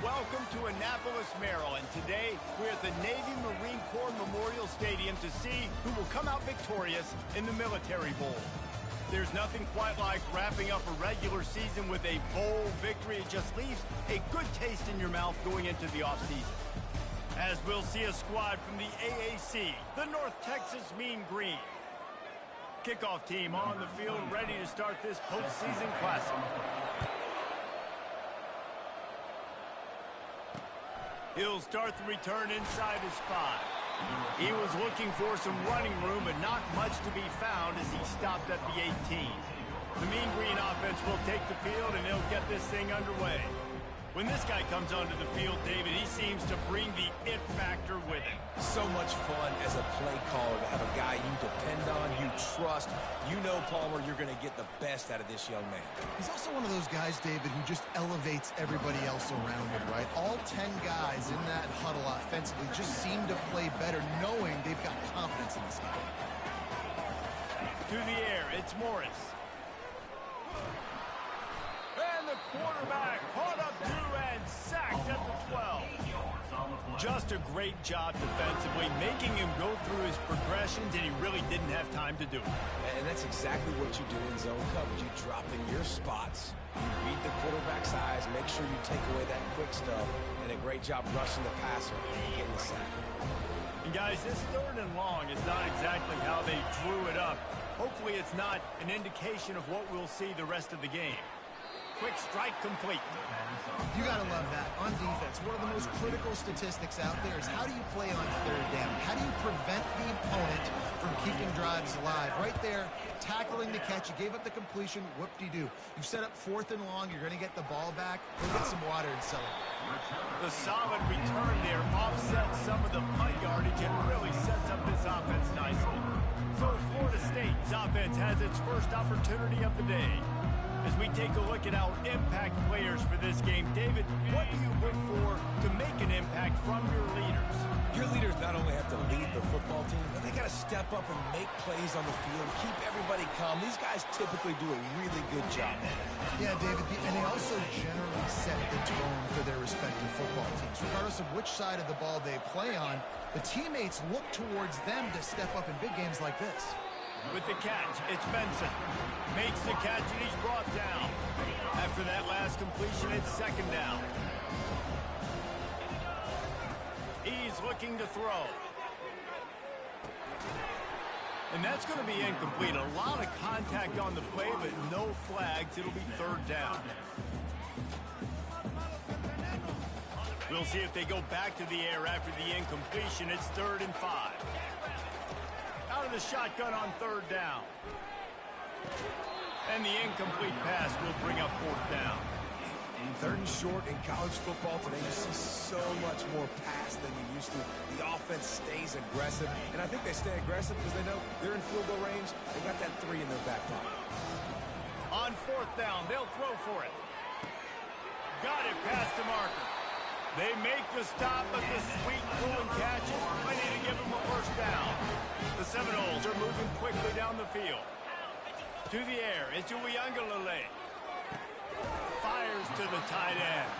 Welcome to Annapolis, Maryland. Today, we're at the Navy Marine Corps Memorial Stadium to see who will come out victorious in the Military Bowl. There's nothing quite like wrapping up a regular season with a bowl victory. It just leaves a good taste in your mouth going into the offseason. As we'll see a squad from the AAC, the North Texas Mean Green. Kickoff team on the field, ready to start this postseason classic. He'll start the return inside his 5. He was looking for some running room, but not much to be found as he stopped at the 18. The Mean Green offense will take the field, and they'll get this thing underway. When this guy comes onto the field, David, he seems to bring the it factor with him. So much fun as a play caller to have a guy you depend on, you trust. You know, Palmer, you're going to get the best out of this young man. He's also one of those guys, David, who just elevates everybody else around him, right? All 10 guys in that huddle offensively just seem to play better knowing they've got confidence in this guy. To the air, it's Morris. And the quarterback caught up to and sacked at the 12. Just a great job defensively, making him go through his progressions, and he really didn't have time to do it. And that's exactly what you do in zone coverage. You drop in your spots, you read the quarterback's eyes, make sure you take away that quick stuff, and a great job rushing the passer and getting the sack. And guys, this 3rd and long is not exactly how they drew it up. Hopefully it's not an indication of what we'll see the rest of the game. Quick strike complete. You got to love that. On defense, one of the most critical statistics out there is how do you play on 3rd down? How do you prevent the opponent from keeping drives alive? Right there, tackling the catch. You gave up the completion. Whoop-de-doo. You set up 4th and long. You're going to get the ball back. Go get some water and celebrate. The solid return there offsets some of the punt yardage and really sets up this offense nicely. So Florida State's offense has its first opportunity of the day. As we take a look at our impact players for this game, David, what do you look for to make an impact from your leaders? Your leaders not only have to lead the football team, but they got to step up and make plays on the field, keep everybody calm. These guys typically do a really good job. Yeah, David, and they also generally set the tone for their respective football teams. Regardless of which side of the ball they play on, the teammates look towards them to step up in big games like this. With the catch, it's Benson. Makes the catch, and he's brought down. After that last completion, it's 2nd down. He's looking to throw. And that's going to be incomplete. A lot of contact on the play, but no flags. It'll be 3rd down. We'll see if they go back to the air after the incompletion. It's 3rd and 5. Out of the shotgun on 3rd down. And the incomplete pass will bring up 4th down. 3rd and short in college football today, you see so much more pass than you used to. The offense stays aggressive, and I think they stay aggressive because they know they're in field goal range. They got that 3 in their back pocket. On 4th down, they'll throw for it. Got it past the marker. They make the stop, but the sweet pulling catch is plenty to give them a 1st down. The Seminoles are moving quickly down the field. To the air, it's Uiagalelei. Fires to the tight end.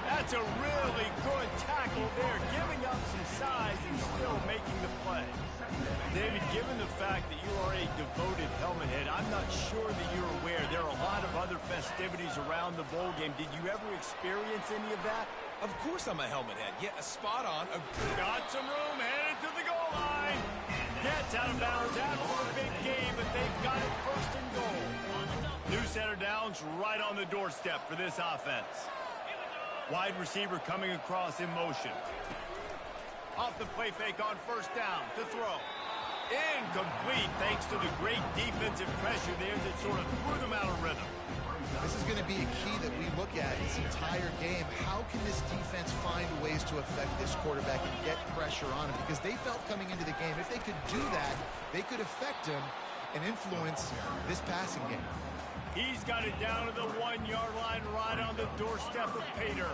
That's a really good tackle there, giving up some size and still making the play. David, given the fact that you are a devoted helmet head, I'm not sure that you're aware there are a lot of other festivities around the bowl game. Did you ever experience any of that? Of course I'm a helmet head. Yeah, a spot on. Got some room, headed to the goal line. Gets out of bounds after a big game, but they've got it 1st and goal. New center downs right on the doorstep for this offense. Wide receiver coming across in motion. Off the play fake on 1st down to throw. Incomplete thanks to the great defensive pressure there that sort of threw them out of rhythm. This is going to be a key that we look at this entire game. How can this defense find ways to affect this quarterback and get pressure on him? Because they felt coming into the game, if they could do that, they could affect him and influence this passing game. He's got it down to the 1-yard line right on the doorstep of Pater.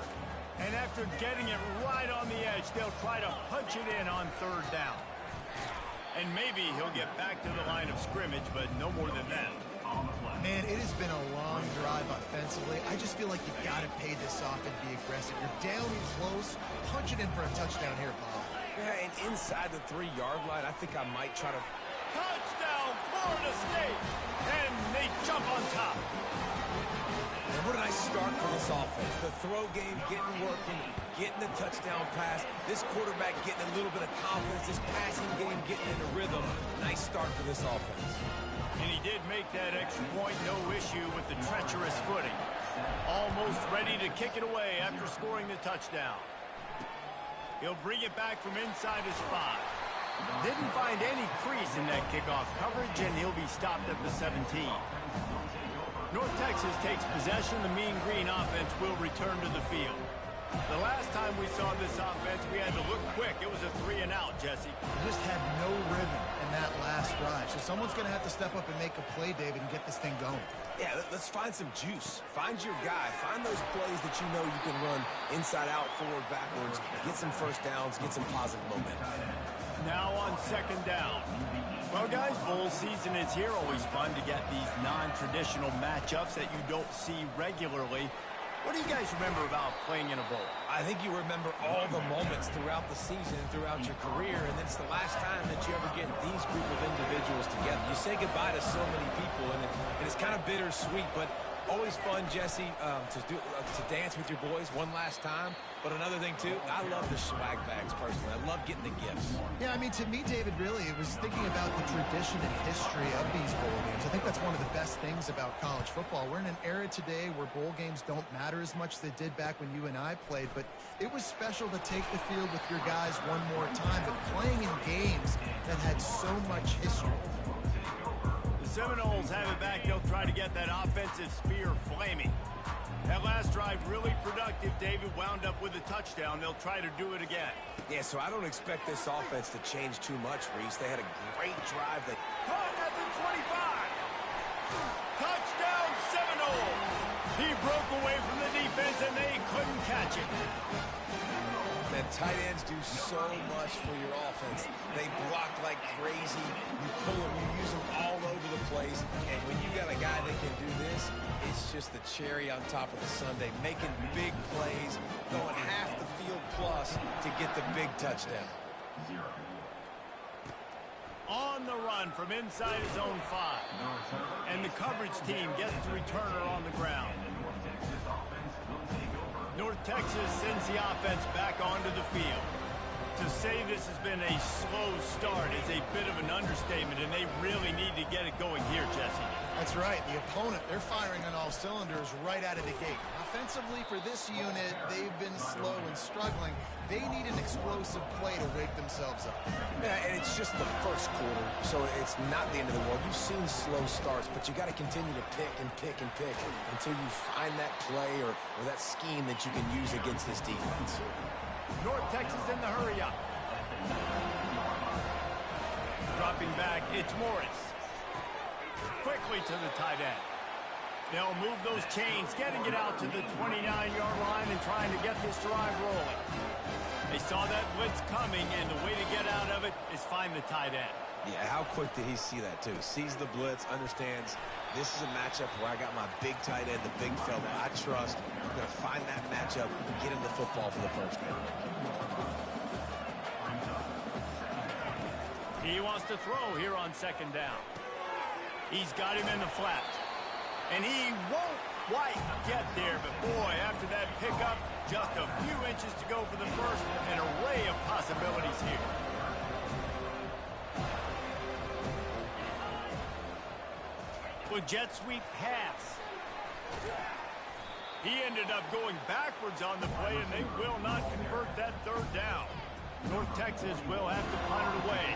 And after getting it right on the edge, they'll try to punch it in on 3rd down. And maybe he'll get back to the line of scrimmage, but no more than that. Man, it has been a long drive offensively. I just feel like you got to pay this off and be aggressive. You're down close. Punch it in for a touchdown here, Paul. Yeah, and inside the 3-yard line, I think I might try to... Touchdown, Florida State! And they jump on top. And what a nice start for this offense. The throw game getting working, getting the touchdown pass. This quarterback getting a little bit of confidence. This passing game getting into rhythm. Nice start for this offense. And he did make that extra point, no issue with the treacherous footing. Almost ready to kick it away after scoring the touchdown. He'll bring it back from inside his 5. Didn't find any crease in that kickoff coverage, and he'll be stopped at the 17. North Texas takes possession. The Mean Green offense will return to the field. The last time we saw this offense, we had to look quick. It was a 3-and-out, Jesse. Just had no rhythm in that last drive. So someone's going to have to step up and make a play, David, and get this thing going. Yeah, let's find some juice. Find your guy. Find those plays that you know you can run inside out, forward, backwards. Get some first downs. Get some positive momentum. Now on 2nd down. Well, guys, bowl season is here. Always fun to get these non-traditional matchups that you don't see regularly. What do you guys remember about playing in a bowl? I think you remember all the moments throughout the season, throughout your career, and it's the last time that you ever get these group of individuals together. You say goodbye to so many people, and it's kind of bittersweet, but always fun, Jesse, to dance with your boys one last time. But another thing, too, I love the swag bags, personally. I love getting the gifts. Yeah, I mean, to me, David, really, it was thinking about the tradition and history of these bowl games. I think that's one of the best things about college football. We're in an era today where bowl games don't matter as much as they did back when you and I played, but it was special to take the field with your guys one more time, but playing in games that had so much history. The Seminoles have it back. They'll try to get that offensive spear flaming. That last drive really productive. David wound up with a touchdown. They'll try to do it again. Yeah, so I don't expect this offense to change too much, Reese. They had a great drive. Caught at the 25. Touchdown, Seminoles. He broke away from the defense, and they couldn't catch it. Man, tight ends do so much for your offense. They block like crazy. You pull them, you use them all over the place. And when you got a guy that can do this, it's just the cherry on top of the sundae, making big plays, going half the field plus to get the big touchdown. On the run from inside his own 5. And the coverage team gets the returner on the ground. North Texas sends the offense back onto the field. To say this has been a slow start is a bit of an understatement, and they really need to get it going here, Jesse. That's right. The opponent, they're firing on all cylinders right out of the gate. Offensively, for this unit, they've been slow and struggling. They need an explosive play to wake themselves up. Yeah, and it's just the first quarter, so it's not the end of the world. You've seen slow starts, but you got to continue to pick and pick and pick until you find that play or that scheme that you can use against this defense. North Texas in the hurry up. Dropping back, it's Morris. Quickly to the tight end. They'll move those chains, getting it out to the 29-yard line and trying to get this drive rolling. They saw that blitz coming, and the way to get out of it is find the tight end. Yeah, how quick did he see that, too? Sees the blitz, understands this is a matchup where I got my big tight end, the big fella I trust. I'm going to find that matchup and get him the football for the first down. He wants to throw here on 2nd down. He's got him in the flat. And he won't quite get there, but boy, after that pickup, just a few inches to go for the first, an array of possibilities here. With jet sweep pass. He ended up going backwards on the play, and they will not convert that 3rd down. North Texas will have to punt it away.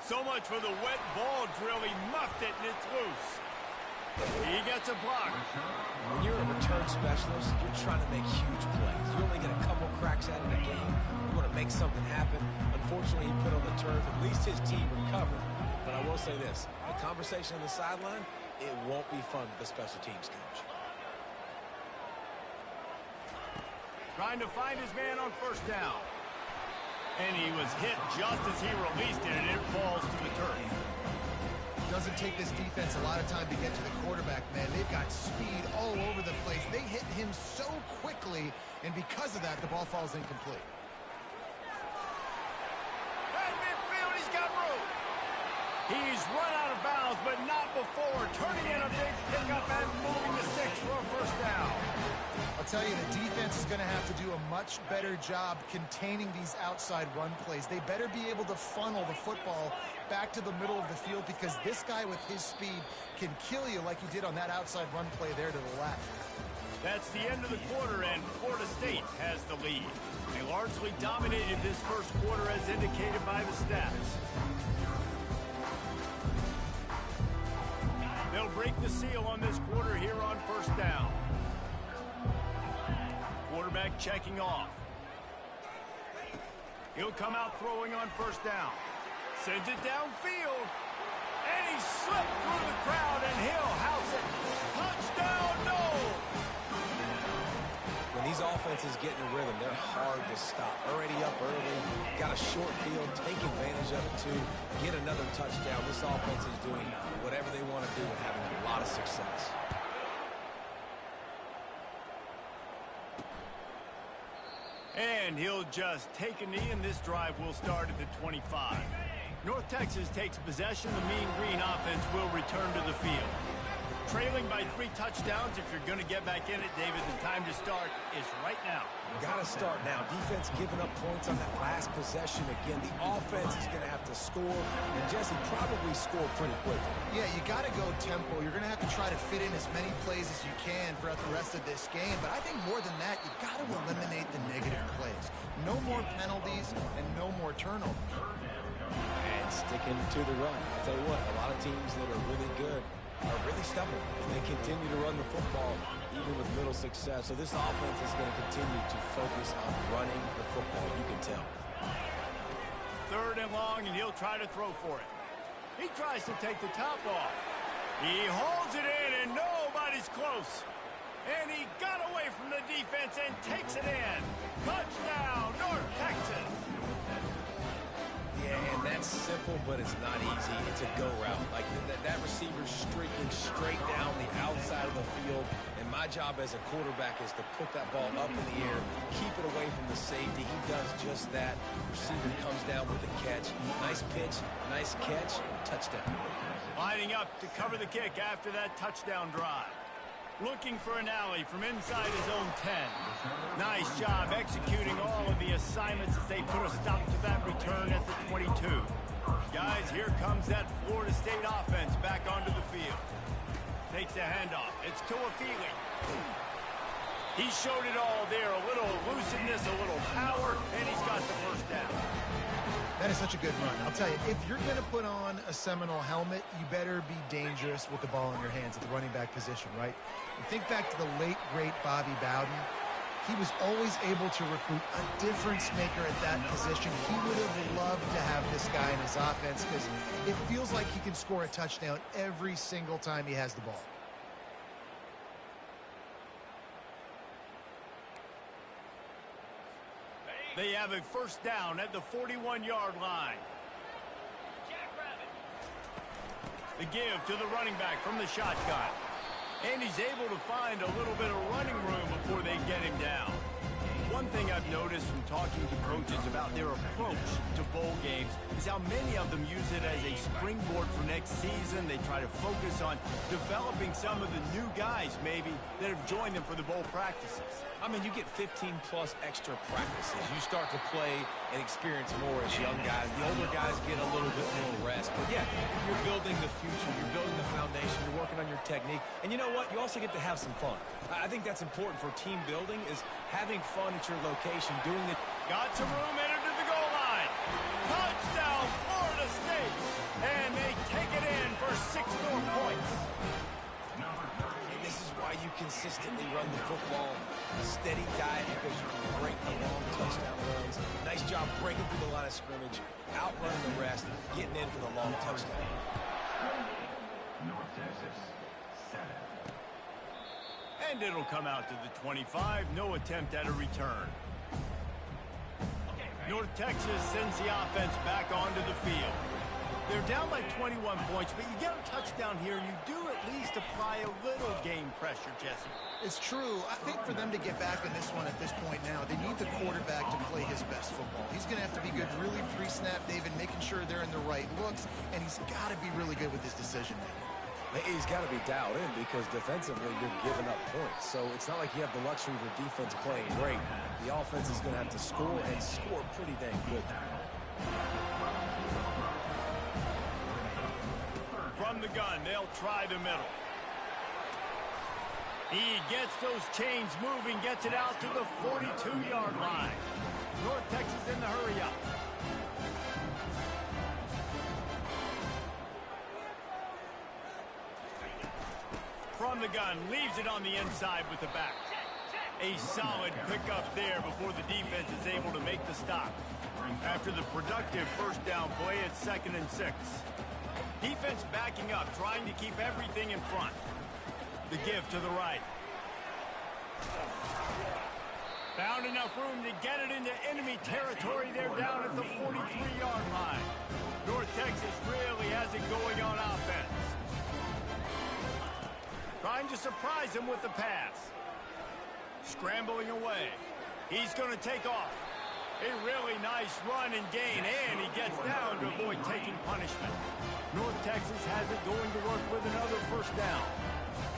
So much for the wet ball drill. He muffed it, and it's loose. He gets a block. When you're a return specialist, you're trying to make huge plays. You only get a couple cracks at it a game. You want to make something happen. Unfortunately, he put on the turf. At least his team recovered. But I will say this. The conversation on the sideline, it won't be fun with the special teams coach. Trying to find his man on 1st down. And he was hit just as he released it, and it falls to the turf. Doesn't take this defense a lot of time to get to the quarterback, man. They've got speed all over the place. They hit him so quickly, and because of that, the ball falls incomplete. At midfield, he's got room. He's run out of bounds, but not before turning in a big pickup and moving the sticks for a first down. I'll tell you, the defense is going to have to do a much better job containing these outside run plays. They better be able to funnel the football back to the middle of the field, because this guy with his speed can kill you like he did on that outside run play there to the left. That's the end of the quarter, and Florida State has the lead. They largely dominated this first quarter as indicated by the stats. They'll break the seal on this quarter here on first down. Quarterback checking off. He'll come out throwing on first down. Sends it downfield. And he slipped through the crowd, and he'll house it. Touchdown, no! When these offenses get in a rhythm, they're hard to stop. Already up early, got a short field, take advantage of it too, get another touchdown. This offense is doing whatever they want to do and having a lot of success. And he'll just take a knee, and this drive will start at the 25. North Texas takes possession. The Mean Green offense will return to the field. Trailing by 3 touchdowns. If you're going to get back in it, David, the time to start is right now. Got to start now. Defense giving up points on that last possession. Again, the offense is going to have to score, and Jesse probably score pretty quickly. Yeah, you got to go tempo. You're going to have to try to fit in as many plays as you can throughout the rest of this game. But I think more than that, you got to eliminate the negative plays. No more penalties and no more turnovers. And sticking to the run. I'll tell you what, a lot of teams that are really good are really stubborn, and they continue to run the football even with little success. So this offense is going to continue to focus on running the football. You can tell. 3rd and long, and he'll try to throw for it. He tries to take the top off. He holds it in, and nobody's close. And he got away from the defense and takes it in. Touchdown, North Texas. Yeah, and that's simple, but it's not easy. It's a go route. Like that receiver's streaking straight down the outside of the field, and my job as a quarterback is to put that ball up in the air, keep it away from the safety. He does just that. Receiver comes down with the catch. Nice pitch, nice catch, touchdown. Lining up to cover the kick after that touchdown drive. Looking for an alley from inside his own 10. Nice job executing all of the assignments as they put a stop to that return at the 22. Guys, here comes that Florida State offense back onto the field. Takes the handoff. It's to Afili. He showed it all there. A little elusiveness, a little power, and he's got the first down. That is such a good run. I'll tell you, if you're going to put on a Seminole helmet, you better be dangerous with the ball in your hands at the running back position, right? And think back to the late, great Bobby Bowden. He was always able to recruit a difference maker at that position. He would have loved to have this guy in his offense because it feels like he can score a touchdown every single time he has the ball. They have a first down at the 41-yard line. The give to the running back from the shotgun. And he's able to find a little bit of running room before they get him down. One thing I've noticed from talking to coaches about their approach to bowl games is how many of them use it as a springboard for next season. They try to focus on developing some of the new guys, maybe, that have joined them for the bowl practices. I mean, you get 15-plus extra practices. You start to play and experience more as young guys. The older guys get a little bit more rest. But, yeah, you're building the future. You're building the foundation. You're working on your technique. And you know what? You also get to have some fun. I think that's important for team building is having fun at your location, doing it. Got some room, entered to the goal line. Touchdown, Florida State. And they take it in for 6 more points. And this is why you consistently run the football. A steady diet because you can break the long touchdown runs. Nice job breaking through the line of scrimmage, outrunning the rest, getting in for the long touchdown. North Texas, 7. And it'll come out to the 25. No attempt at a return. North Texas sends the offense back onto the field. They're down by 21 points, but you get a touchdown here, you do at least apply a little game pressure, Jesse. It's true. I think for them to get back in this one at this point now, they need the quarterback to play his best football. He's going to have to be good really pre-snap, David, making sure they're in the right looks, and he's got to be really good with his decision-making. He's got to be dialed in because defensively you're giving up points. So it's not like you have the luxury of your defense playing great. The offense is going to have to score and score pretty dang good. From the gun, they'll try the middle. He gets those chains moving, gets it out to the 42-yard line. North Texas in the hurry-up. From the gun, leaves it on the inside with the back. A solid pickup there before the defense is able to make the stop. After the productive first down play, it's 2nd and 6. Defense backing up, trying to keep everything in front. The give to the right. Found enough room to get it into enemy territory. They're down at the 43-yard line. North Texas really has it going on offense. Trying to surprise him with the pass. Scrambling away. He's going to take off. A really nice run and gain, and he gets down to avoid taking punishment. North Texas has it going to work with another first down.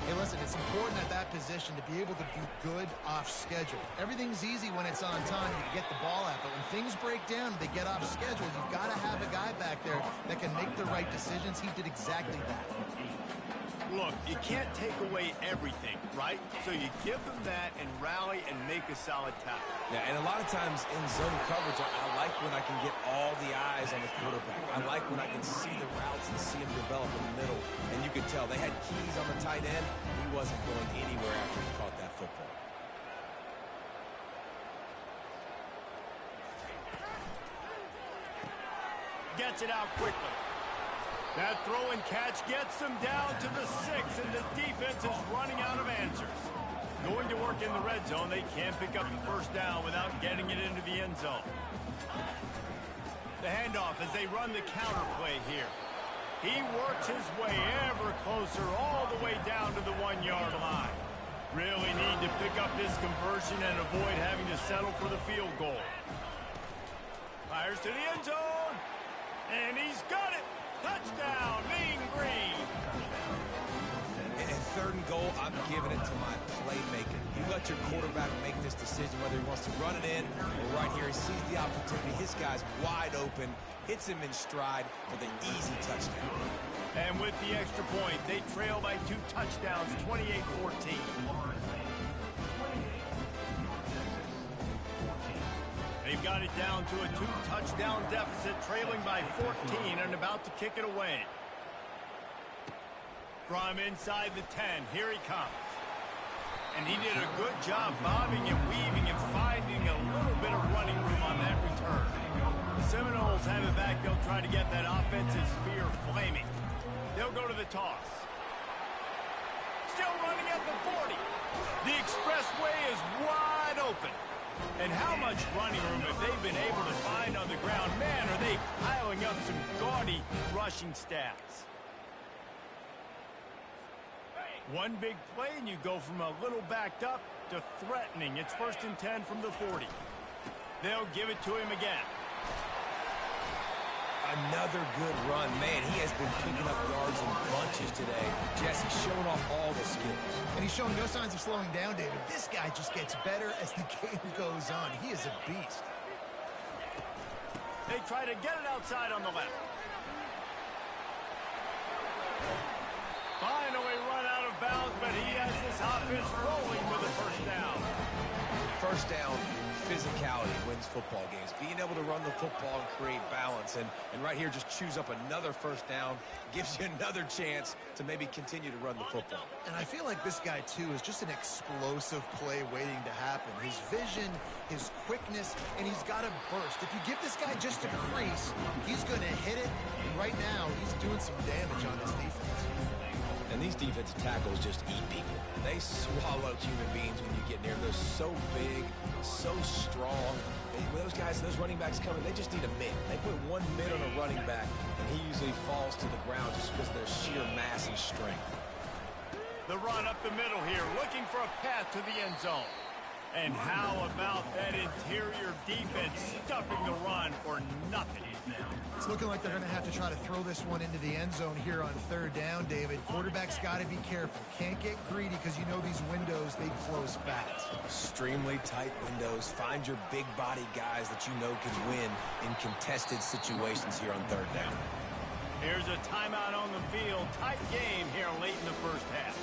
Hey, listen, it's important at that position to be able to be good off schedule. Everything's easy when it's on time. You can get the ball out, but when things break down, they get off schedule. You've got to have a guy back there that can make the right decisions. He did exactly that. Look, you can't take away everything, right? So you give them that and rally and make a solid tackle. Yeah, and a lot of times in zone coverage, I like when I can get all the eyes on the quarterback. I like when I can see the routes and see him develop in the middle. And you could tell they had keys on the tight end. He wasn't going anywhere after he caught that football. Gets it out quickly. That throw and catch gets them down to the 6, and the defense is running out of answers. Going to work in the red zone. They can't pick up the first down without getting it into the end zone. The handoff as they run the counter play here. He works his way ever closer all the way down to the 1-yard line. Really need to pick up this conversion and avoid having to settle for the field goal. Fires to the end zone, and he's got it. Touchdown, Mean Green. And 3rd and goal, I'm giving it to my playmaker. You let your quarterback make this decision, whether he wants to run it in or right here. He sees the opportunity. His guy's wide open, hits him in stride for the easy touchdown. And with the extra point, they trail by 2 touchdowns, 28-14. They've got it down to a 2-touchdown deficit, trailing by 14 and about to kick it away. From inside the 10, here he comes. And he did a good job bobbing and weaving and finding a little bit of running room on that return. The Seminoles have it back. They'll try to get that offensive spear flaming. They'll go to the toss. Still running at the 40. The expressway is wide open. And how much running room have they been able to find on the ground? Man, are they piling up some gaudy rushing stats. One big play, and you go from a little backed up to threatening. It's 1st and 10 from the 40. They'll give it to him again. Another good run. Man, he has been picking up yards in bunches today. Jesse showing off all the skills. And he's showing no signs of slowing down, David. This guy just gets better as the game goes on. He is a beast. They try to get it outside on the left. Finally run out of bounds, but he has this offense rolling with a first down. First down, physicality wins football games. Being able to run the football and create balance. And right here, just choose up another first down. Gives you another chance to maybe continue to run the football. And I feel like this guy, too, is just an explosive play waiting to happen. His vision, his quickness, and he's got a burst. If you give this guy just a crease, he's going to hit it. And right now, he's doing some damage on this defense. And these defensive tackles just eat people. They swallow human beings when you get near them. They're so big, so strong. When those guys, those running backs coming, they just need a mid. They put one mid on a running back, and he usually falls to the ground just because of their sheer mass and strength. The run up the middle here, looking for a path to the end zone. And how about that interior defense stuffing the run for nothing? It's looking like they're going to have to try to throw this one into the end zone here on third down, David. Quarterback's got to be careful. Can't get greedy because you know these windows, they close fast. Extremely tight windows. Find your big body guys that you know can win in contested situations here on third down. Here's a timeout on the field. Tight game here late in the first half.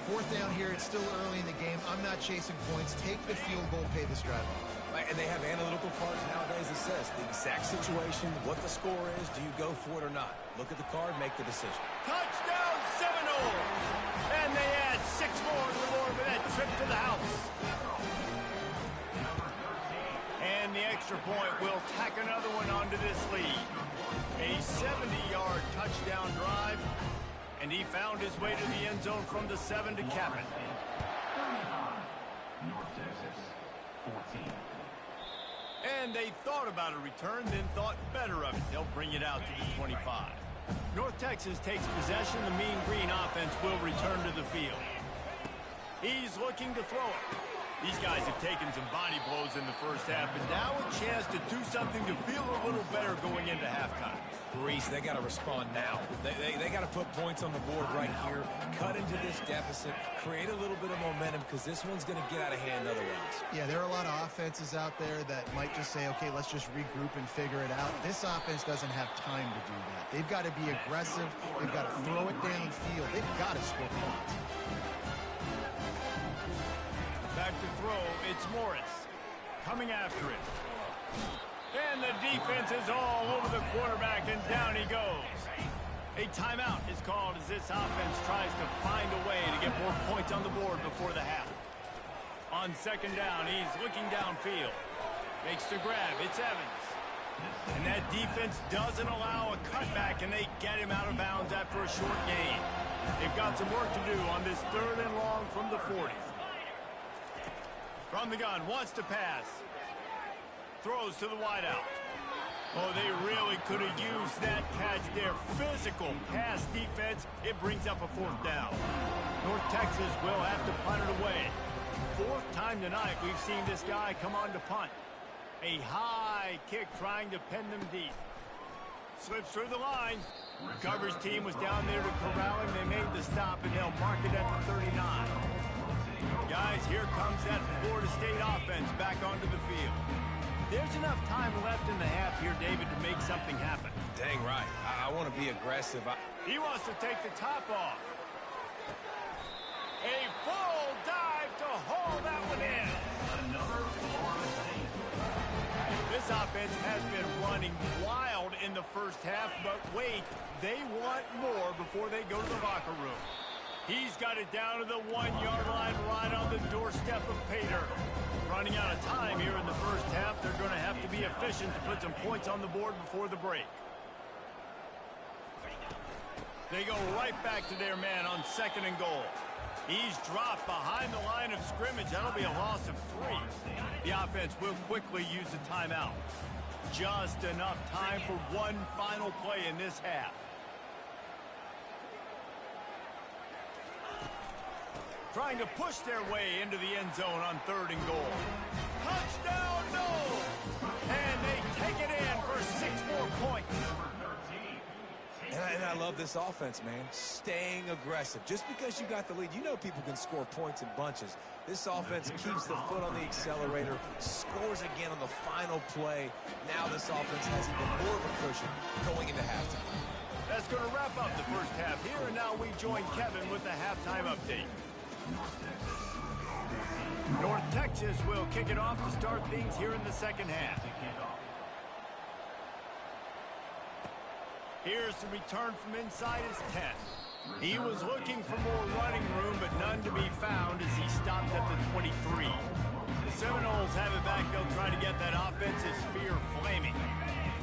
Fourth down here. It's still early in the game. I'm not chasing points. Take the field goal, pay this drive off. And they have analytical cards nowadays that says the exact situation, what the score is, do you go for it or not? Look at the card, make the decision. Touchdown Seminoles! And they add 6 more to the board with that trip to the house. And the extra point will tack another one onto this lead. A 70-yard touchdown drive, and he found his way to the end zone from the 7 to cap it. North Texas, 14. And they thought about a return, then thought better of it. They'll bring it out to the 25. North Texas takes possession. The Mean Green offense will return to the field. He's looking to throw it. These guys have taken some body blows in the first half, and now a chance to do something to feel a little better going into halftime. Reese, they got to respond now. They got to put points on the board right here, cut into this deficit, create a little bit of momentum because this one's going to get out of hand otherwise. Yeah, there are a lot of offenses out there that might just say, okay, let's just regroup and figure it out. This offense doesn't have time to do that. They've got to be aggressive. They've got to throw it downfield. They've got to score points. Back to throw, it's Morris. Coming after it. And the defense is all over the quarterback, and down he goes. A timeout is called as this offense tries to find a way to get more points on the board before the half. On second down, he's looking downfield. Makes the grab, it's Evans. And that defense doesn't allow a cutback, and they get him out of bounds after a short gain. They've got some work to do on this 3rd and long from the 40. From the gun, wants to pass. Throws to the wideout. Oh, they really could have used that catch there. Physical pass defense. It brings up a 4th down. North Texas will have to punt it away. 4th time tonight we've seen this guy come on to punt. A high kick trying to pin them deep. Slips through the line. The coverage team was down there to corral him. They made the stop, and they'll mark it at the 39. Guys, here comes that Florida State offense back onto the field. There's enough time left in the half here, David, to make something happen. Dang right. I want to be aggressive. He wants to take the top off. A full dive to haul that one in. This offense has been running wild in the first half, but wait, they want more before they go to the locker room. He's got it down to the 1-yard line right on the doorstep of Pater. Running out of time here in the first half. They're going to have to be efficient to put some points on the board before the break. They go right back to their man on 2nd and goal. He's dropped behind the line of scrimmage. That'll be a loss of 3. The offense will quickly use the timeout. Just enough time for one final play in this half. Trying to push their way into the end zone on 3rd and goal. Touchdown, no! And they take it in for 6 more points. And I love this offense, man. Staying aggressive. Just because you got the lead, you know people can score points in bunches. This offense keeps the foot on the accelerator, scores again on the final play. Now this offense has even more of a cushion going into halftime. That's going to wrap up the first half here, and now we join Kevin with the halftime update. North Texas will kick it off to start things here in the second half. Here's the return from inside his 10. He was looking for more running room, but none to be found as he stopped at the 23. The Seminoles have it back. They'll try to get that offensive spear flaming.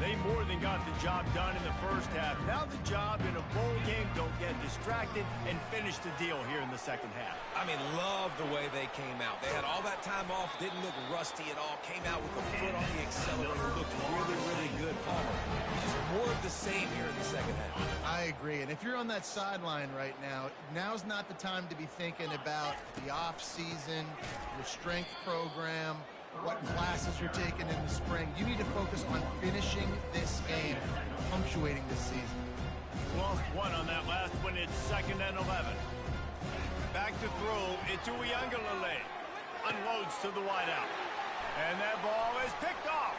They more than got the job done in the first half. Now the job in a bowl game, don't get distracted and finish the deal here in the second half. I mean, love the way they came out. They had all that time off, didn't look rusty at all, came out with the foot on the accelerator, looked really, really good. Palmer, just more of the same here in the second half. I agree, and if you're on that sideline right now, now's not the time to be thinking about the off-season, your strength program, what classes you're taking in the spring. You need to focus on finishing this game, punctuating this season. Lost one on that last one. It's 2nd and 11. Back to throw. It's Uiagalelei. Unloads to the wideout. And that ball is picked off.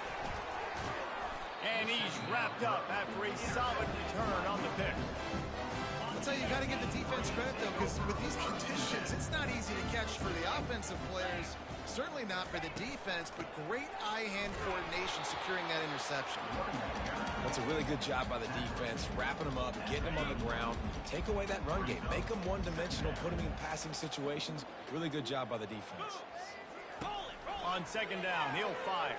And he's wrapped up after a solid return on the pick. I'll tell you, you got to give the defense credit, though, because with these conditions, it's not easy to catch for the offensive players. Certainly not for the defense, but great eye-hand coordination securing that interception. That's a really good job by the defense, wrapping them up, getting them on the ground, take away that run game, make them one-dimensional, put them in passing situations. Really good job by the defense. On 2nd down, he'll fire.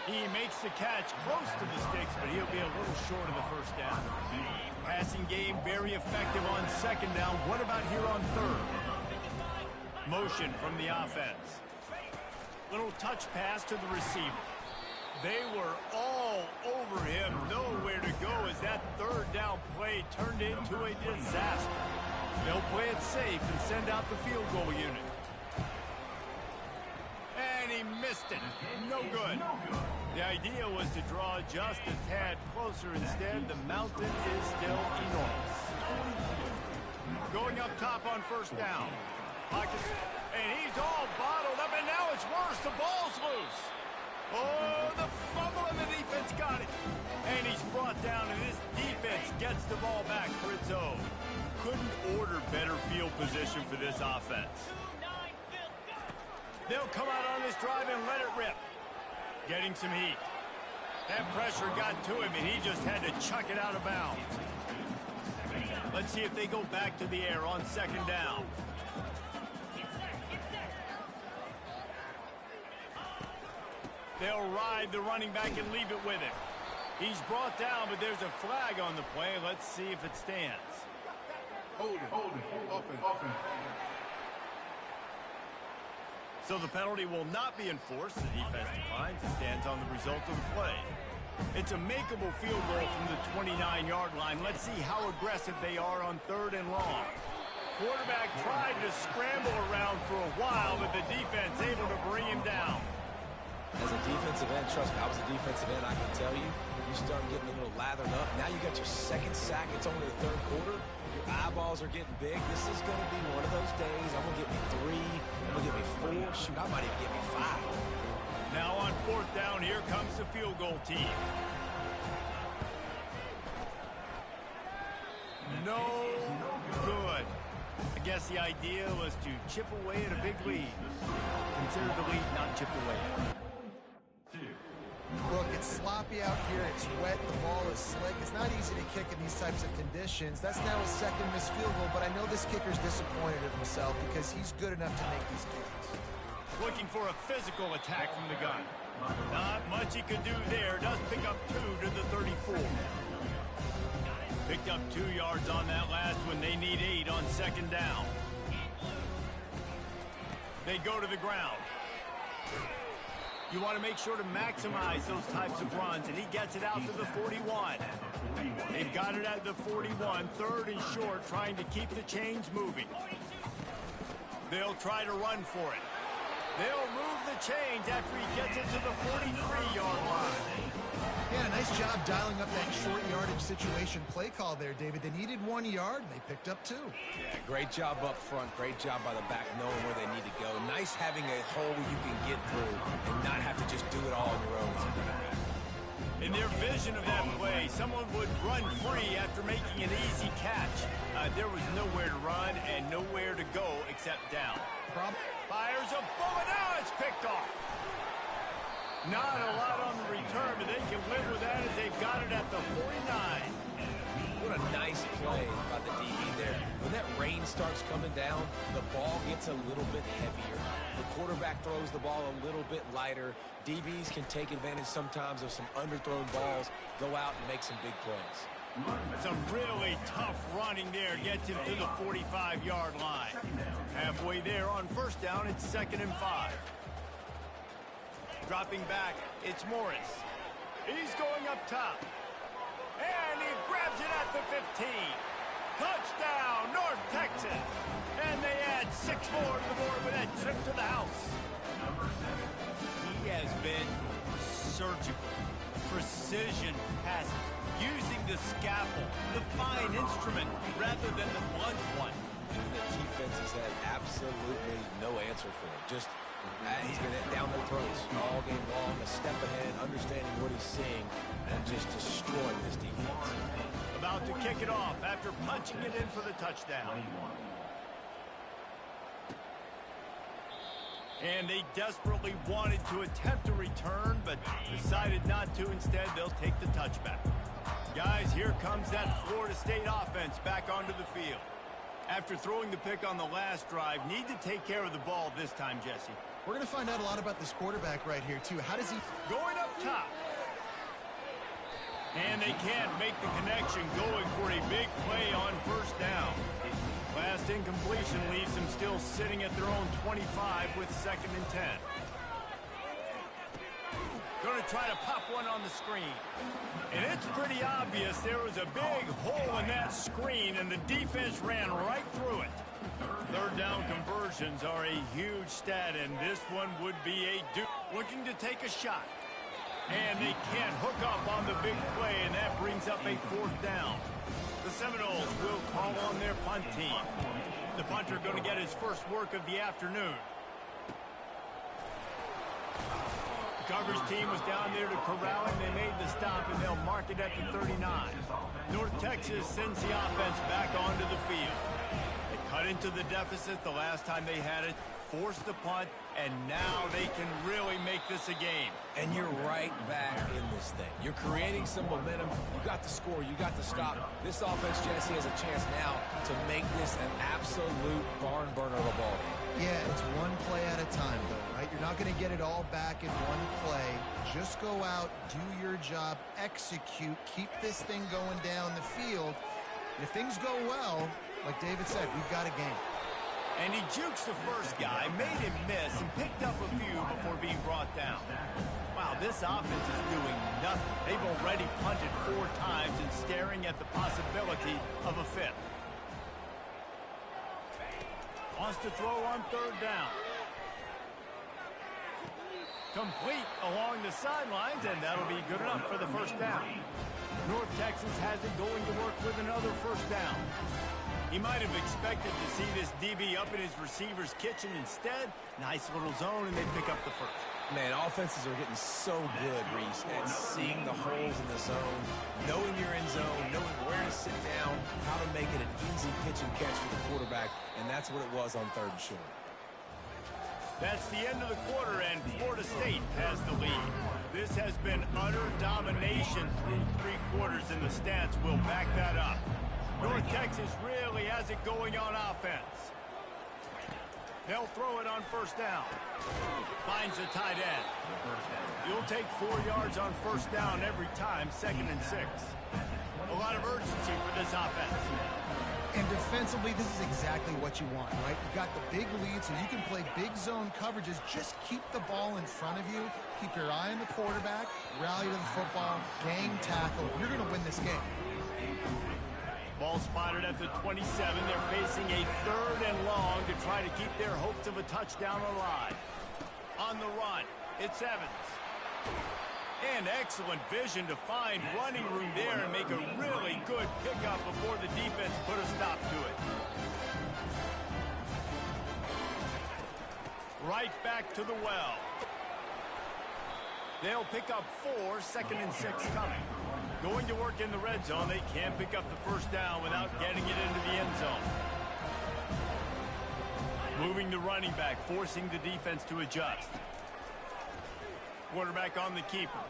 He makes the catch close to the sticks, but he'll be a little short of the first down. Passing game very effective on 2nd down. What about here on 3rd? Motion from the offense. Little touch pass to the receiver. They were all over him. Nowhere to go as that 3rd down play turned into a disaster. They'll play it safe and send out the field goal unit. And he missed it. No good. The idea was to draw just a tad closer. Instead, the mountain is still enormous. Going up top on 1st down. Pockets, and he's all bottled up, and now it's worse. The ball's loose. Oh, the fumble, and the defense got it. And he's brought down, and this defense gets the ball back for its own. Couldn't order better field position for this offense. They'll come out on this drive and let it rip. Getting some heat. That pressure got to him, and he just had to chuck it out of bounds. Let's see if they go back to the air on 2nd down. They'll ride the running back and leave it with him. He's brought down, but there's a flag on the play. Let's see if it stands. Hold it. Open. So the penalty will not be enforced. The defense declines and stands on the result of the play. It's a makeable field goal from the 29-yard line. Let's see how aggressive they are on 3rd and long. Quarterback tried to scramble around for a while, but the defense able to bring him down. As a defensive end, trust me, I was a defensive end, I can tell you, you start getting a little lathered up. Now you got your 2nd sack. It's only the 3rd quarter. Your eyeballs are getting big. This is going to be one of those days. I'm going to get me 3. I'm going to get me 4. Shoot, I might even get me 5. Now on 4th down, here comes the field goal team. No good. I guess the idea was to chip away at a big lead. Consider the lead, not chip away at. Look, it's sloppy out here. It's wet. The ball is slick. It's not easy to kick in these types of conditions. That's now his 2nd missed field goal, but I know this kicker's disappointed in himself because he's good enough to make these kicks. Looking for a physical attack from the gun. Not much he could do there. Does pick up 2 to the 34. Picked up 2 yards on that last one. They need 8 on 2nd down. They go to the ground. You want to make sure to maximize those types of runs, and he gets it out to the 41. They've got it at the 41, 3rd and short, trying to keep the chains moving. They'll try to run for it. They'll move the chains after he gets it to the 43-yard line. Yeah, nice job dialing up that short yardage situation play call there, David. They needed 1 yard, and they picked up 2. Yeah, great job up front. Great job by the back knowing where they need to go. Nice having a hole you can get through and not have to just do it all on your own as a running back. In their vision of that play, someone would run free after making an easy catch. There was nowhere to run and nowhere to go except down. Fires a bullet. Now it's picked off. Not a lot on the return, but they can live with that as they've got it at the 49. What a nice play by the DB there. When that rain starts coming down, the ball gets a little bit heavier. The quarterback throws the ball a little bit lighter. DBs can take advantage sometimes of some underthrown balls, go out and make some big plays. Some really tough running there gets him to the 45-yard line. Halfway there on first down, it's 2nd and 5. Dropping back, it's Morris. He's going up top. And he grabs it at the 15. Touchdown, North Texas. And they add 6 more to the board with that trip to the house. He has been surgical. Precision passes. Using the scalpel, the fine instrument, rather than the blunt one. And the defense has had absolutely no answer for him. Just, he's going to down their throats all game long, a step ahead, understanding what he's seeing, and just destroying this defense. About to kick it off after punching it in for the touchdown. And they desperately wanted to attempt a return, but decided not to. Instead, they'll take the touchback. Guys, here comes that Florida State offense back onto the field. After throwing the pick on the last drive, need to take care of the ball this time, Jesse. We're going to find out a lot about this quarterback right here, too. How does he... Going up top. And they can't make the connection, going for a big play on first down. Last incompletion leaves them still sitting at their own 25 with 2nd and 10. Going to try to pop one on the screen. And it's pretty obvious there was a big hole in that screen, and the defense ran right through it. Third down conversions are a huge stat, and this one would be a looking to take a shot. And they can't hook up on the big play, and that brings up a 4th down. The Seminoles will call on their punt team. The punter going to get his first work of the afternoon. The coverage team was down there to corral him. They made the stop, and they'll mark it at the 39. North Texas sends the offense back onto the field. They cut into the deficit the last time they had it, forced the punt, and now they can really make this a game. And you're right back in this thing. You're creating some momentum. You got the score. You got the stop. This offense, Jesse, has a chance now to make this an absolute barn burner of a ball game. Yeah, it's one play at a time, though, right? You're not going to get it all back in one play. Just go out, do your job, execute, keep this thing going down the field. And if things go well, like David said, we've got a game. And he jukes the first guy, made him miss, and picked up a few before being brought down. Wow, this offense is doing nothing. They've already punted 4 times and staring at the possibility of a 5th. Wants to throw on 3rd down. Complete along the sidelines, and that'll be good enough for the first down. North Texas has it going to work with another first down. He might have expected to see this DB up in his receiver's kitchen. Instead, nice little zone, and they pick up the first. Man, offenses are getting so good, Reese, at seeing the holes in the zone, knowing you're in zone, knowing where to sit down, how to make it an easy pitch and catch for the quarterback, and that's what it was on 3rd and short. That's the end of the quarter, and Florida State has the lead. This has been utter domination through 3 quarters, and the stats will back that up. North Texas really has it going on offense. They'll throw it on first down. Finds the tight end. You'll take 4 yards on first down every time, 2nd and 6. A lot of urgency for this offense. And defensively, this is exactly what you want, right? You've got the big lead, so you can play big zone coverages. Just keep the ball in front of you. Keep your eye on the quarterback. Rally to the football. Gang tackle. You're going to win this game. Ball spotted at the 27. They're facing a 3rd and long to try to keep their hopes of a touchdown alive. On the run, it's Evans. And excellent vision to find running room there and make a really good pickup before the defense put a stop to it. Right back to the well. They'll pick up 4, 2nd and 6 coming. Going to work in the red zone. They can't pick up the first down without getting it into the end zone. Moving the running back, forcing the defense to adjust. Quarterback on the keeper.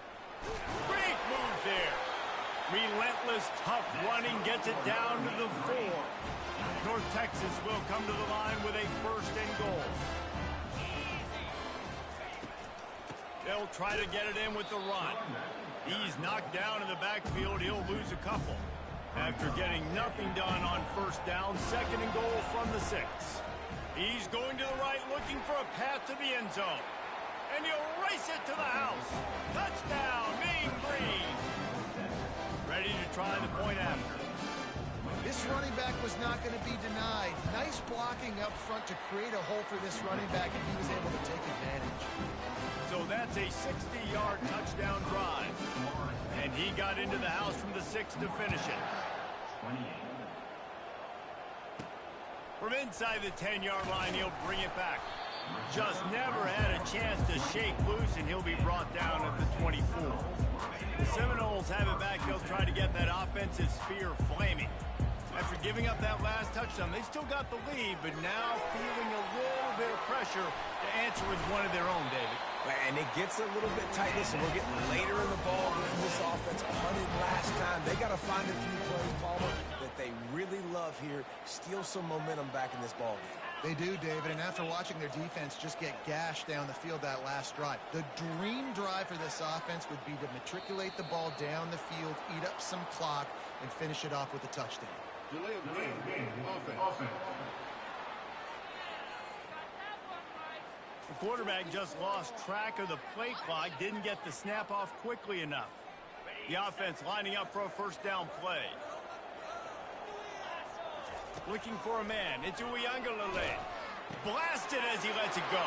Great move there. Relentless, tough running gets it down to the 4. North Texas will come to the line with a first and goal. They'll try to get it in with the run. He's knocked down in the backfield. He'll lose a couple. After getting nothing done on first down, second and goal from the 6. He's going to the right, looking for a path to the end zone. And he'll race it to the house. Touchdown, Mean Green. Ready to try the point after. This running back was not going to be denied. Nice blocking up front to create a hole for this running back, and he was able to take advantage. So that's a 60-yard touchdown drive. And he got into the house from the 6 to finish it. From inside the 10-yard line, he'll bring it back. Just never had a chance to shake loose, and he'll be brought down at the 24. The Seminoles have it back. They'll try to get that offensive sphere flaming. After giving up that last touchdown, they still got the lead, but now feeling a little bit of pressure to answer with one of their own, David. And it gets a little bit tight. Listen, we're getting later in the ball game. This offense punted last time. They got to find a few plays, Palmer, that they really love here. Steal some momentum back in this ball game. They do, David, and after watching their defense just get gashed down the field that last drive, the dream drive for this offense would be to matriculate the ball down the field, eat up some clock, and finish it off with a touchdown. Delay of game. Offense. The quarterback just lost track of the play clock, didn't get the snap off quickly enough. The offense lining up for a first down play. Looking for a man. It's Uyangalele. Blasted as he lets it go.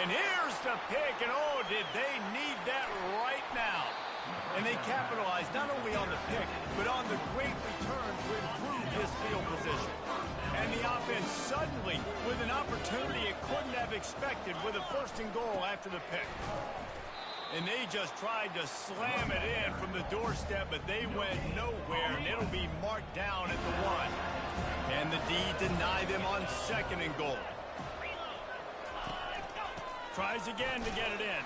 And here's the pick, and oh, did they need that right now. And they capitalized not only on the pick, but on the great return to improve this field position. And the offense suddenly, with an opportunity it couldn't have expected, with a first and goal after the pick. And they just tried to slam it in from the doorstep, but they went nowhere, and it'll be marked down at the 1. And the D deny them on second and goal. Tries again to get it in.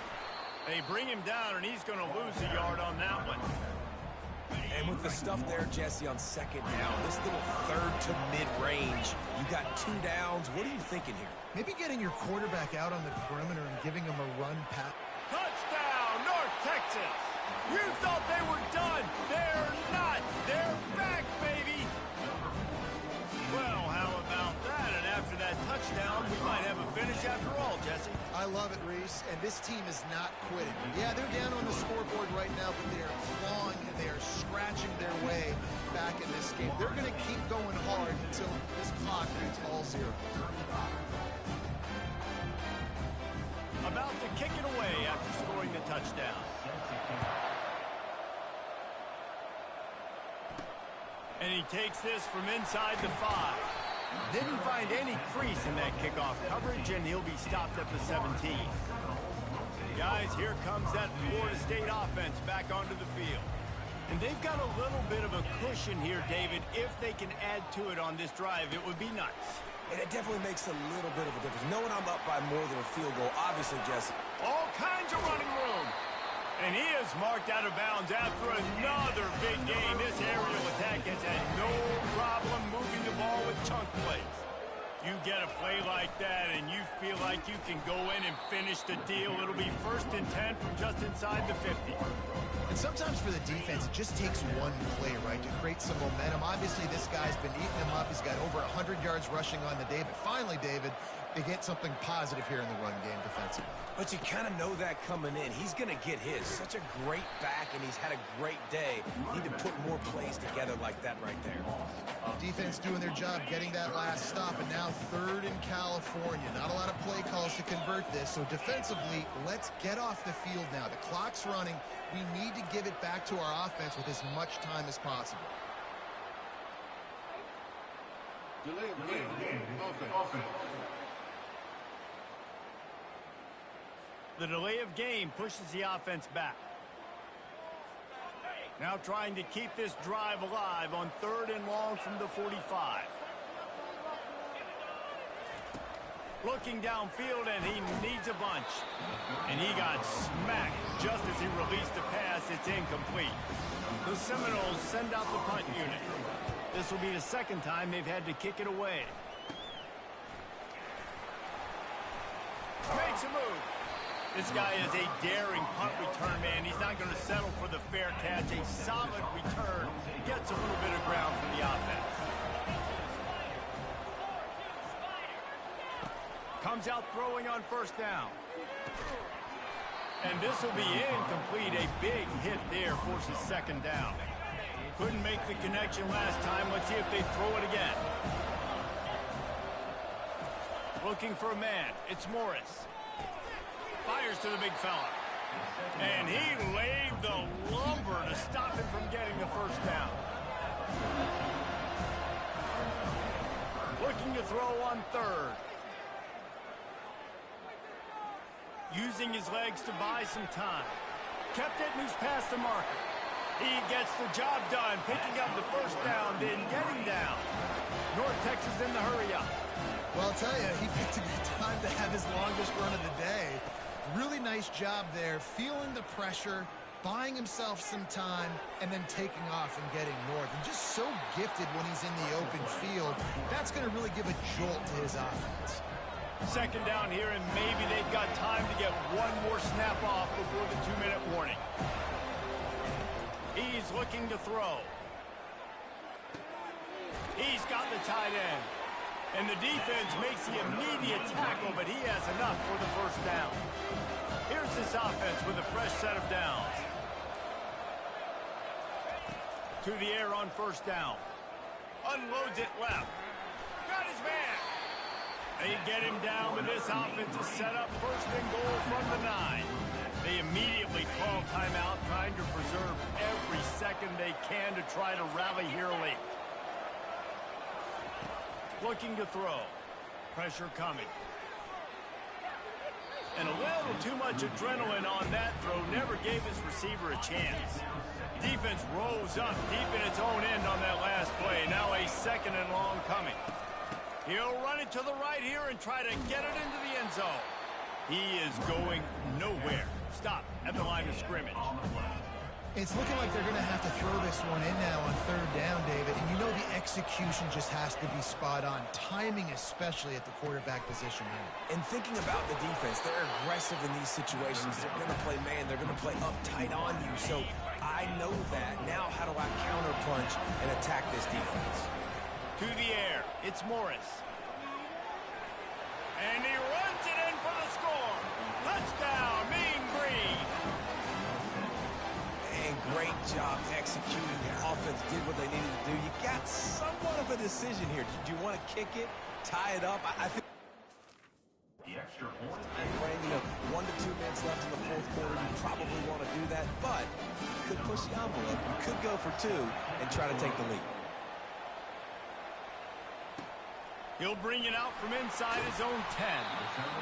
They bring him down, and he's going to lose a yard on that one. And with the stuff there, Jesse, on second down, this little third to mid-range, you got 2 downs. What are you thinking here? Maybe getting your quarterback out on the perimeter and giving him a run pass. Touchdown, North Texas! You thought they were done. They're not. They're back, baby! Well, how about that? And after that touchdown, we might have a finish after all, Jesse. I love it, Reese, and this team is not quitting. Yeah, they're down on the scoreboard right now, but they are clawing and they are scratching their way back in this game. They're going to keep going hard until this clock reads all 0. About to kick it away after scoring the touchdown. And he takes this from inside the 5. Didn't find any crease in that kickoff coverage, and he'll be stopped at the 17. Guys, here comes that Florida State offense back onto the field. And they've got a little bit of a cushion here, David. If they can add to it on this drive, it would be nice. And it definitely makes a little bit of a difference. Knowing I'm up by more than a field goal, obviously, Jesse. All kinds of running room. And he is marked out of bounds after another big game. This aerial attack has had no problem moving the ball with chunk plays. You get a play like that and you feel like you can go in and finish the deal. It'll be 1st and 10 from just inside the 50. And sometimes for the defense, it just takes one play, right, to create some momentum. Obviously, this guy's been eating him up. He's got over 100 yards rushing on the day. But finally, David, they get something positive here in the run game defensively. But you kind of know that coming in. He's going to get his. Such a great back, and he's had a great day. Need to put more plays together like that right there. Defense doing their job, getting that last stop, and now 3rd in California. Not a lot of play calls to convert this. So defensively, let's get off the field now. The clock's running. We need to give it back to our offense with as much time as possible. Delay of game. Offense. The delay of game pushes the offense back. Now trying to keep this drive alive on 3rd and long from the 45. Looking downfield, and he needs a bunch. And he got smacked just as he released the pass. It's incomplete. The Seminoles send out the punt unit. This will be the second time they've had to kick it away. Makes a move. This guy is a daring punt return man. He's not going to settle for the fair catch. A solid return. Gets a little bit of ground for the offense. Comes out throwing on first down. And this will be incomplete. A big hit there forces second down. Couldn't make the connection last time. Let's see if they throw it again. Looking for a man. It's Morris. Fires to the big fella. And he laid the lumber to stop him from getting the first down. Looking to throw on third. Using his legs to buy some time. Kept it and he's past the marker. He gets the job done, picking up the first down, then getting down. North Texas in the hurry up. Well, I'll tell you, he picked a good time to have his longest run of the day. Really nice job there, feeling the pressure, buying himself some time, and then taking off and getting north. And just so gifted when he's in the open field. That's going to really give a jolt to his offense. Second down here, and maybe they've got time to get one more snap off before the 2-minute warning. He's looking to throw. He's got the tight end. And the defense makes the immediate tackle, but he has enough for the first down. Here's this offense with a fresh set of downs. To the air on first down. Unloads it left. Got his man. They get him down, but this offense is set up first and goal from the 9. They immediately call timeout, trying to preserve every second they can to try to rally here late. Looking to throw. Pressure coming. And a little too much adrenaline on that throw. Never gave his receiver a chance. Defense rose up deep in its own end on that last play. Now a second and long coming. He'll run it to the right here and try to get it into the end zone. He is going nowhere. Stop at the line of scrimmage. It's looking like they're going to have to throw this one in now on third down, David. And you know the execution just has to be spot on. Timing especially at the quarterback position here. And thinking about the defense, they're aggressive in these situations. They're going to play man. They're going to play uptight on you. So I know that. Now how do I counterpunch and attack this defense? To the air. It's Morris. And he runs it in for the score. Touchdown, Mean Green. And great job executing. The offense did what they needed to do. You got somewhat of a decision here. Do you want to kick it, tie it up? I think the extra point. You know, 1 to 2 minutes left in the fourth quarter. You probably want to do that, but you could push the envelope. You could go for 2 and try to take the lead. He'll bring it out from inside his own 10.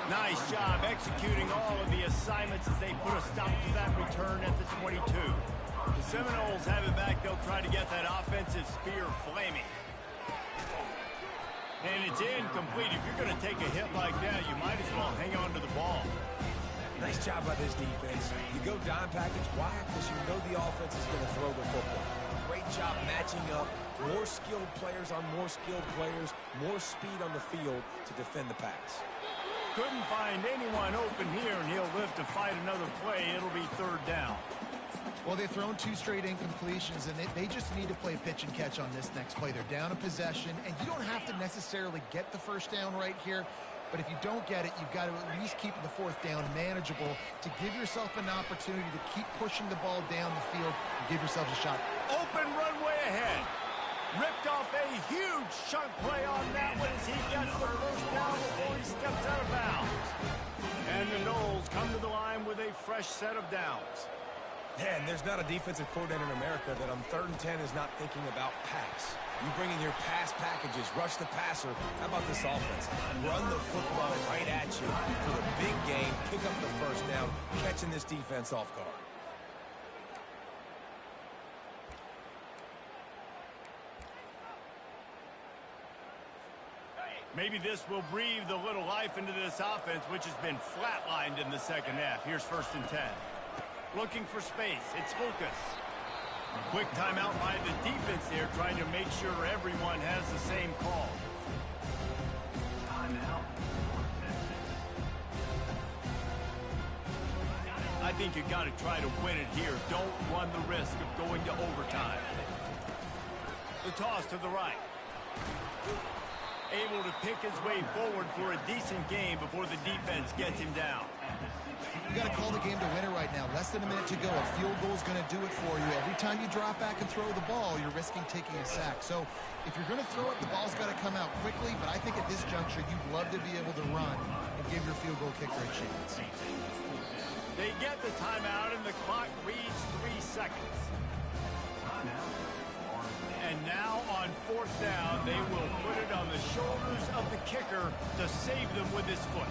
Nice job executing all of the assignments as they put a stop to that return at the 22. The Seminoles have it back. They'll try to get that offensive spear flaming. And it's incomplete. If you're going to take a hit like that, you might as well hang on to the ball. Nice job by this defense. You go dime package. Why? Because you know the offense is going to throw the football. Great job matching up. More skilled players on more skilled players. More speed on the field to defend the pass. Couldn't find anyone open here, and he'll live to fight another play. It'll be third down. Well, they've thrown 2 straight incompletions, and they just need to play pitch and catch on this next play. They're down a possession, and you don't have to necessarily get the first down right here. But if you don't get it, you've got to at least keep the fourth down manageable to give yourself an opportunity to keep pushing the ball down the field and give yourselves a shot. Open runway ahead. Ripped off a huge chunk play on that one as he gets the first down before he steps out of bounds. And the Noles come to the line with a fresh set of downs. Man, there's not a defensive coordinator in America that on 3rd and 10 is not thinking about pass. You bring in your pass packages, rush the passer. How about this offense? Run the football right at you for the big game, pick up the first down, catching this defense off guard. Maybe this will breathe a little life into this offense, which has been flatlined in the second half. Here's 1st and 10. Looking for space. It's Lucas. Quick timeout by the defense there, trying to make sure everyone has the same call. I think you got to try to win it here. Don't run the risk of going to overtime. The toss to the right. Able to pick his way forward for a decent game before the defense gets him down. You got to call the game to win it right now. Less than a minute to go. A field goal is going to do it for you. Every time you drop back and throw the ball, you're risking taking a sack. So if you're going to throw it, the ball's got to come out quickly. But I think at this juncture, you'd love to be able to run and give your field goal kicker a chance. They get the timeout, and the clock reads 3 seconds. And now on 4th down, they will put it on the shoulders of the kicker to save them with his foot.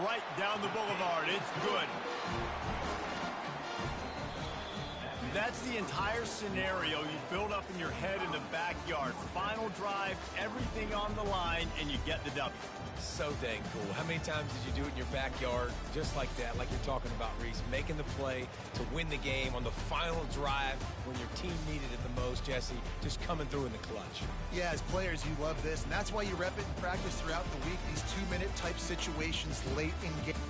Right down the boulevard. It's good. That's the entire scenario you build up in your head in the backyard. Final drive, everything on the line, and you get the W. So dang cool. How many times did you do it in your backyard just like that, like you're talking about, Reese? Making the play to win the game on the final drive when your team needed it the most, Jesse, just coming through in the clutch. Yeah, as players, you love this, and that's why you rep it in practice throughout the week, these 2-minute type situations late in game.